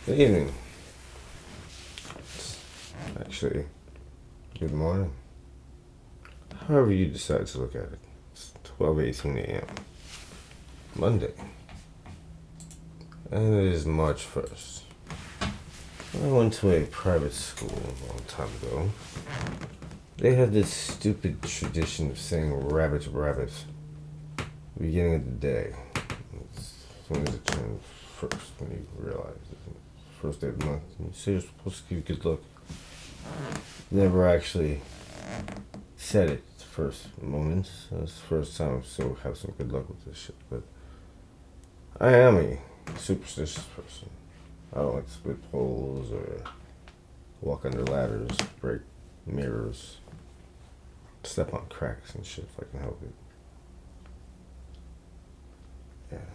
Good evening. Actually, good morning. However you decide to look at it. It's 12:18 a.m. Monday. And it is March 1st. I went to a private school a long time ago. They have this stupid tradition of saying rabbit, rabbit, beginning of the day. As soon as it turns first, when you realize it's the first day of the month, and you say you're supposed to give good luck. Never actually said it the first moments. It's the first time I have some good luck with this shit. But I am a superstitious person. I don't like to split poles or walk under ladders, break mirrors, step on cracks and shit if I can help it. Yeah.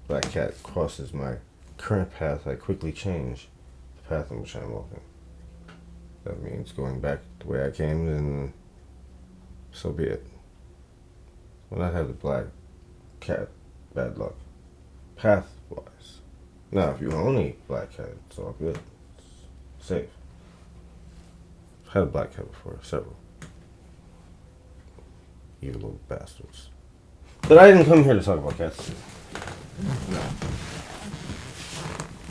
Black cat crosses my current path, I quickly change the path in which I'm walking. That means going back the way I came, then so be it. When I have the black cat, bad luck. Path-wise. Now, if you only black cat, it's all good. It's safe. I've had a black cat before, several. You little bastards. But I didn't come here to talk about cats today. No.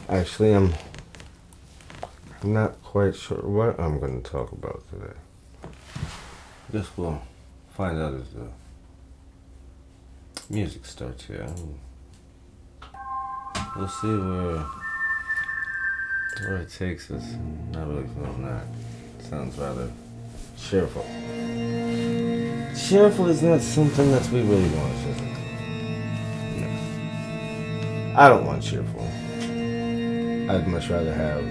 Actually, I'm not quite sure what I'm going to talk about today. I guess we'll find out as the music starts here. We'll see where it takes us. Not really feeling that. It sounds rather cheerful. Cheerful is not something that we really want, is it? No. I don't want cheerful. I'd much rather have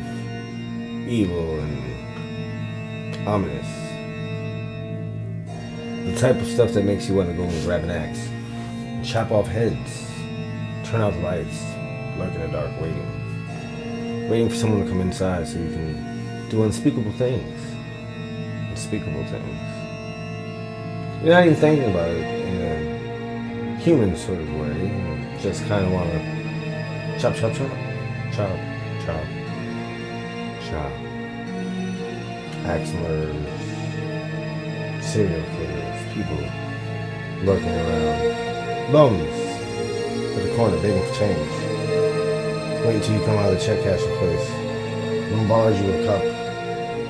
evil and ominous. The type of stuff that makes you want to go and grab an axe, and chop off heads, turn out the lights, lurk in the dark, waiting for someone to come inside so you can do unspeakable things. Unspeakable things. You're not even thinking about it in a human sort of way. You just kind of want to chop, chop, chop, chop, chop, chop. Axe murderers, serial killers, people lurking around, bums at the corner begging for change. Wait until you come out of the check cashing place. Bombard you with a cup,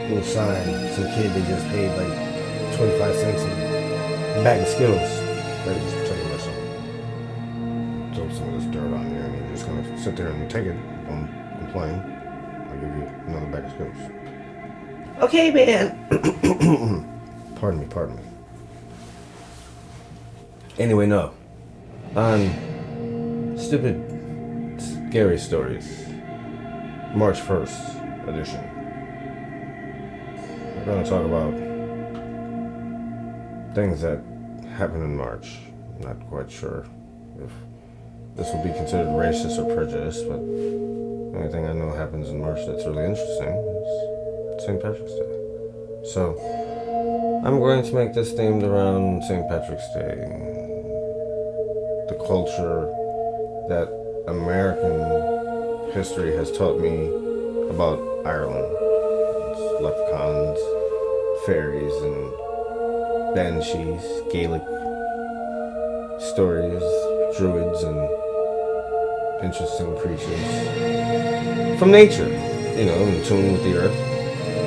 little sign, some kid they just paid like 25 cents and a bag of Skittles. Better just pretend to something. Throw some of this dirt on there and you're just gonna sit there and take it. Don't complain. I'll give you another bag of Skittles. Okay, man. Pardon me. Anyway, no. On stupid, scary stories. March 1st edition. We're going to talk about things that happened in March. I'm not quite sure if this would be considered racist or prejudiced, but the only thing I know happens in March that's really interesting is St. Patrick's Day. So, I'm going to make this themed around St. Patrick's Day, the culture that American history has taught me about Ireland. It's leprechauns, fairies, and banshees, Gaelic stories, druids, and interesting creatures from nature, in tune with the earth.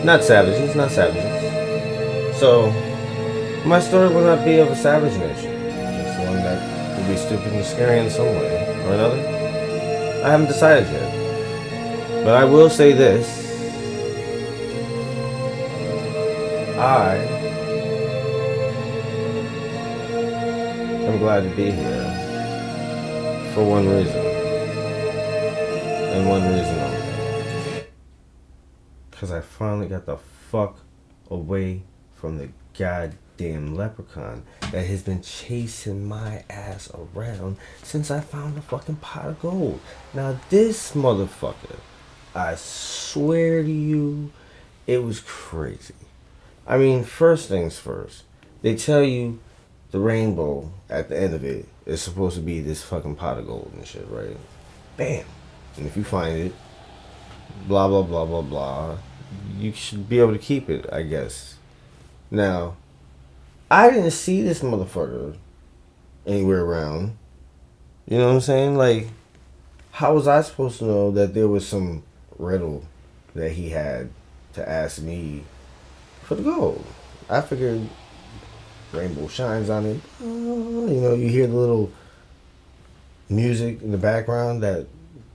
Not savages. So, my story will not be of a savage nature. Just one that will be stupid and scary in some way or another. I haven't decided yet. But I will say this. I am glad to be here for one reason. And one reason only. Because I finally got the fuck away from the goddamn leprechaun that has been chasing my ass around since I found the fucking pot of gold. Now this motherfucker, I swear to you, it was crazy. I mean, first things first, they tell you the rainbow at the end of it is supposed to be this fucking pot of gold and shit, right? Bam. And if you find it, blah, blah, blah, blah, blah, you should be able to keep it, I guess. Now, I didn't see this motherfucker anywhere around. You know what I'm saying? Like, how was I supposed to know that there was some riddle that he had to ask me for the gold? I figured rainbow shines on it. You know, you hear the little music in the background that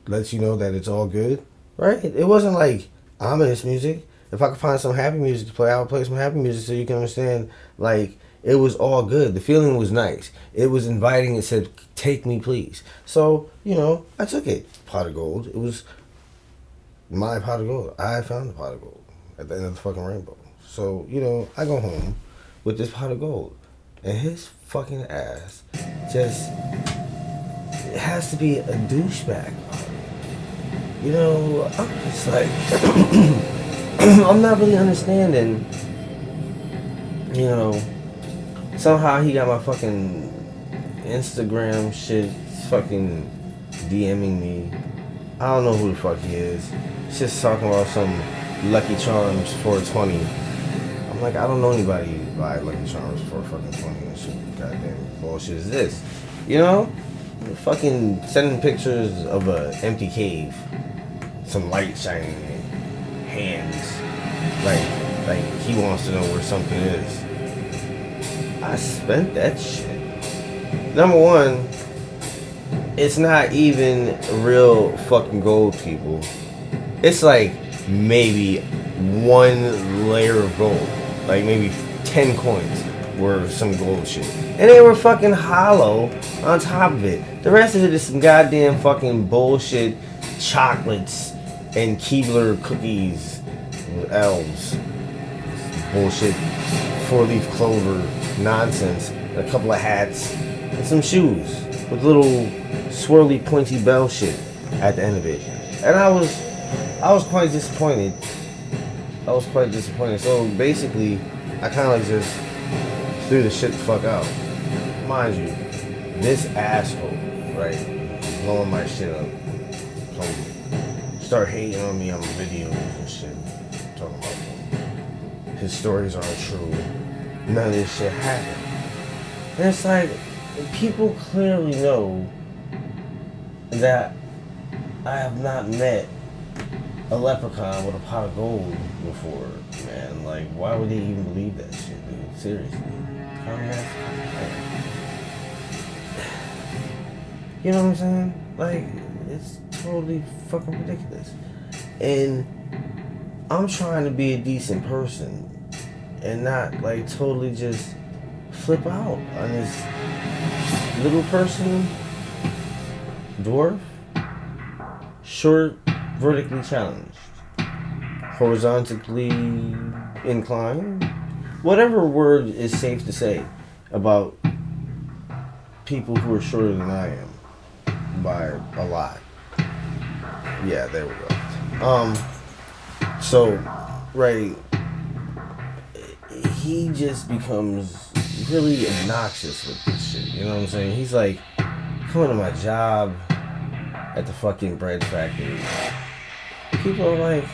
lets you know that it's all good, right? It wasn't like ominous music. If I could find some happy music to play, I would play some happy music so you can understand, like, it was all good. The feeling was nice. It was inviting. It said, take me, please. So, you know, I took it. Pot of gold. It was my pot of gold. I found the pot of gold at the end of the fucking rainbow. So, you know, I go home with this pot of gold. And his fucking ass just, it has to be a douchebag. You know, I'm just like, I'm not really understanding, you know, somehow he got my fucking Instagram shit fucking DMing me. I don't know who the fuck he is. He's just talking about some Lucky Charms 420. I'm like, I don't know anybody who buy Lucky Charms for fucking 20 and shit. Goddamn bullshit is this? You know? Fucking sending pictures of a empty cave. Some light shining in hands. Like he wants to know where something is. I spent that shit. Number one, it's not even real fucking gold, people. It's like maybe one layer of gold. Like maybe 10 coins were some gold shit. And they were fucking hollow on top of it. The rest of it is some goddamn fucking bullshit chocolates and Keebler cookies with elves. Bullshit 4-leaf clover nonsense, and a couple of hats, and some shoes with little swirly pointy bell shit at the end of it. And I was quite disappointed. So basically, I kind of like just threw the shit the fuck out. Mind you, this asshole, right, blowing my shit up, start hating on me on videos and shit, talking about his stories aren't true. None of this shit happened. And it's like, people clearly know that I have not met a leprechaun with a pot of gold before, man. Like, why would they even believe that shit, dude? Seriously. You know what I'm saying? Like, it's totally fucking ridiculous. And I'm trying to be a decent person and not, like, totally just flip out on this little person, dwarf, short, vertically challenged, horizontally inclined, whatever word is safe to say about people who are shorter than I am by a lot. Yeah, there we go. So, right, he just becomes really obnoxious with this shit, you know what I'm saying? He's like, coming to my job at the fucking bread factory. People are like,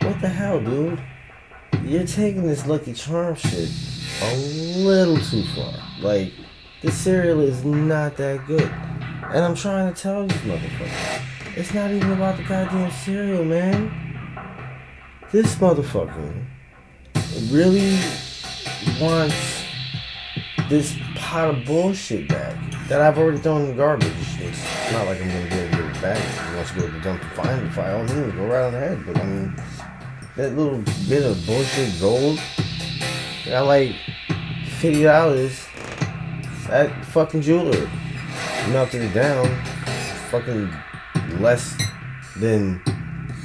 what the hell, dude? You're taking this Lucky Charm shit a little too far. Like, the cereal is not that good. And I'm trying to tell these motherfuckers, it's not even about the goddamn cereal, man. This motherfucker really wants this pot of bullshit back that I've already thrown in the garbage. It's not like I'm gonna be able to get it back. If he wants to go to the dump and find it, by all means, go right on ahead. But I mean, that little bit of bullshit gold, I like $50 at fucking jeweler. Melted it down, fucking less than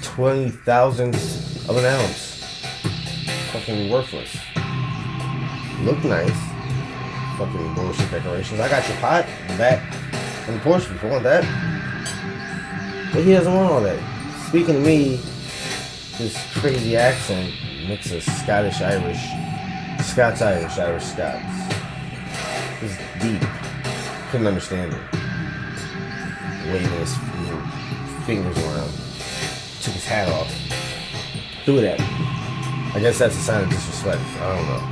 20,000ths of an ounce. Fucking worthless. Look nice. Fucking bullshit decorations. I got your pot back in the porch if you want that. But he doesn't want all that. Speaking to me, this crazy accent mix of Scottish-Irish, Scots-Irish, Irish-Scots. It's deep. Couldn't understand it. Waving his fingers around, took his hat off, threw it at me. I guess that's a sign of disrespect. I don't know.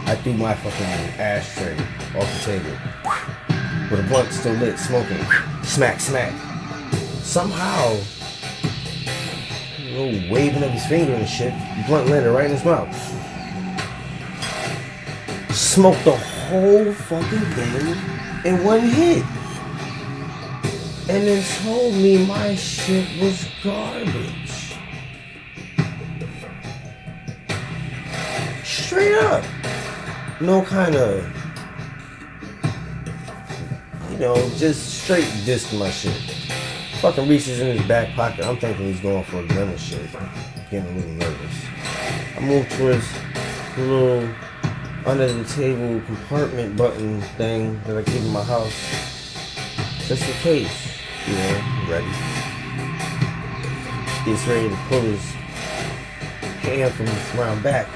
I threw my fucking ashtray off the table with a blunt still lit, smoking. Smack, smack. Somehow, waving of his finger and shit, blunt landed right in his mouth. Smoked the whole fucking thing in one hit. And then told me my shit was garbage. Straight up. No kind of, just straight dissed my shit. Fucking reaches in his back pocket. I'm thinking he's going for a gun and shit. Getting a little nervous. I move towards the little under the table compartment button thing that I keep in my house. Just in case, ready. Gets ready to pull his hand from around back.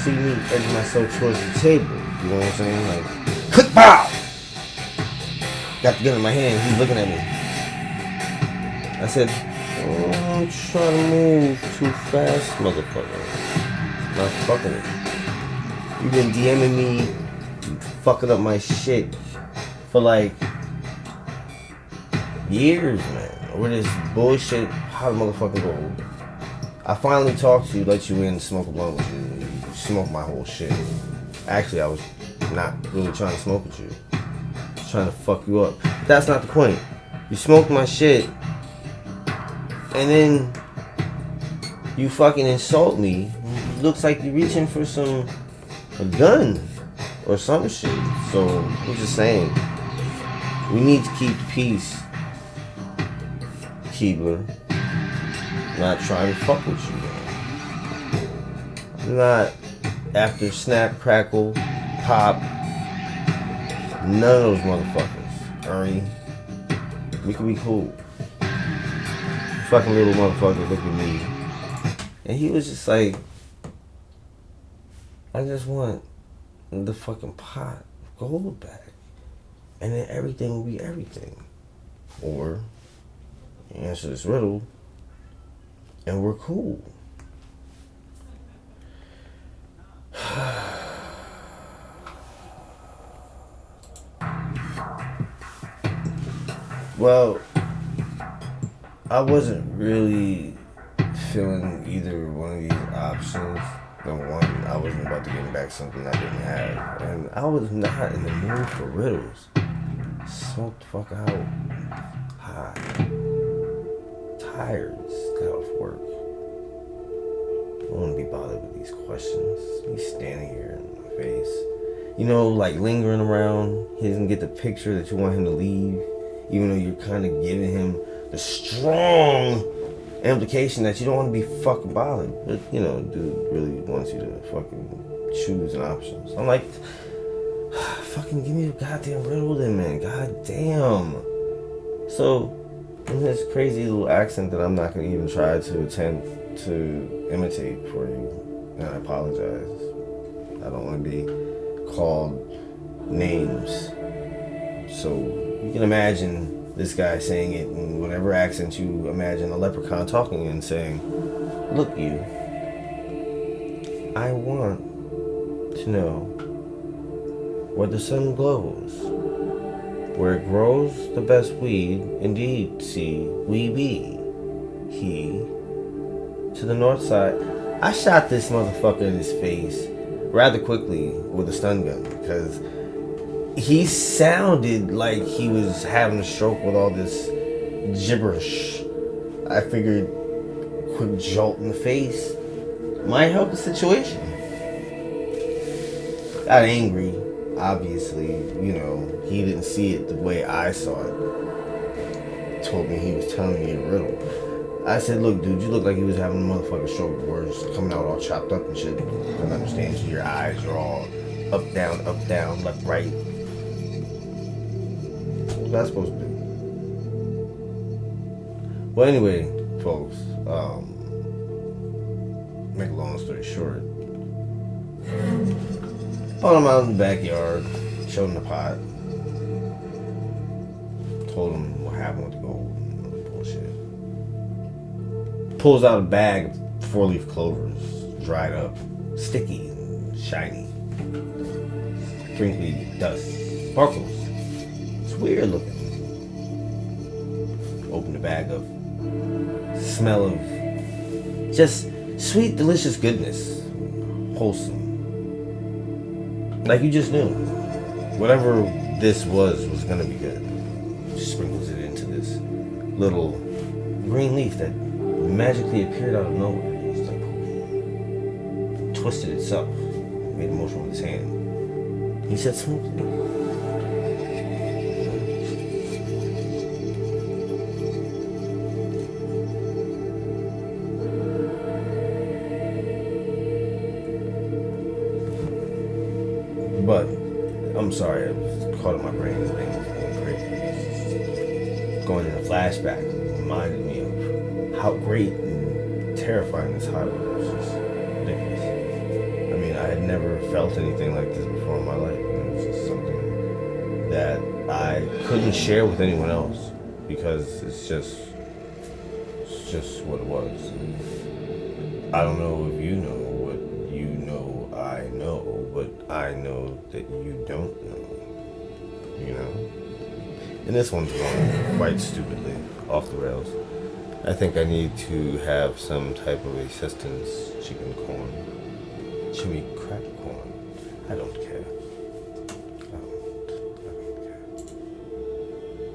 See me edge myself towards the table. You know what I'm saying? Like, click, pow! Got the gun in my hand. He's looking at me. I said, don't try to move too fast, motherfucker. Not fucking it. You've been DMing me, fucking up my shit for like years, man. Over this bullshit, how the motherfucking gold. I finally talked to you, let you in, smoke a blunt with you. You smoke my whole shit. Actually, I was not really trying to smoke with you. I was trying to fuck you up. But that's not the point. You smoked my shit, and then you fucking insult me. It looks like you're reaching for a gun or some shit. So I'm just saying, we need to keep the peace, Keebler. Not trying to fuck with you, man. Not after snap, crackle, pop. None of those motherfuckers, Ernie. We can be cool. Fucking little motherfucker look at me. And he was just like, I just want the fucking pot of gold back. And then everything will be everything. Or, you answer this riddle, and we're cool. Well, I wasn't really feeling either one of these options. Number one, I wasn't about to get back something I didn't have. And I was not in the mood for riddles. Smoke the fuck out. High. Tired. Just got off work. I don't want to be bothered with these questions. He's standing here in my face. Like lingering around. He doesn't get the picture that you want him to leave. Even though you're kind of giving him the strong implication that you don't want to be fucking bothered. But, dude really wants you to fucking choose an option. So I'm like, fucking give me a goddamn riddle then, man. Goddamn. So, in his crazy little accent that I'm not going to even try to attempt to imitate for you, and I apologize. I don't want to be called names. So, you can imagine this guy saying it in whatever accent you imagine a leprechaun talking and saying, look, you, I want to know where the sun glows, where it grows the best weed, indeed, see, we be, he, to the north side. I shot this motherfucker in his face rather quickly with a stun gun because he sounded like he was having a stroke with all this gibberish. I figured a quick jolt in the face might help the situation. Got angry, obviously. He didn't see it the way I saw it. Told me he was telling me a riddle. I said, look, dude, you look like you was having a motherfucking stroke. Words coming out all chopped up and shit. I don't understand you. Your eyes are all up, down, left, right. What was I supposed to do? Well, anyway, folks, make a long story short, found him out in the backyard, showed him the pot, told him what happened with the gold and all that bullshit. pulls out a bag of 4-leaf clovers, dried up, sticky and shiny. Crinkly dust, sparkles. It's weird looking. Open the bag up. Smell of just sweet, delicious goodness. Wholesome. Like you just knew. Whatever this was gonna be good. She sprinkles it into this little green leaf that magically appeared out of nowhere. It's like twisted itself. Made a motion with his hand. He said, "Smoke it." But I'm sorry, I was caught in my brain. This thing was going crazy. Going in a flashback reminded me of how great and terrifying this highway was. Just ridiculous. I mean, I had never felt anything like this before in my life. And it was just something that I couldn't share with anyone else because it's just what it was. I don't know if you know what you know I know, but I know that you don't know. You know? And this one's going quite stupidly off the rails. I think I need to have some type of assistance. Chicken corn. Chimney crack corn. I don't care.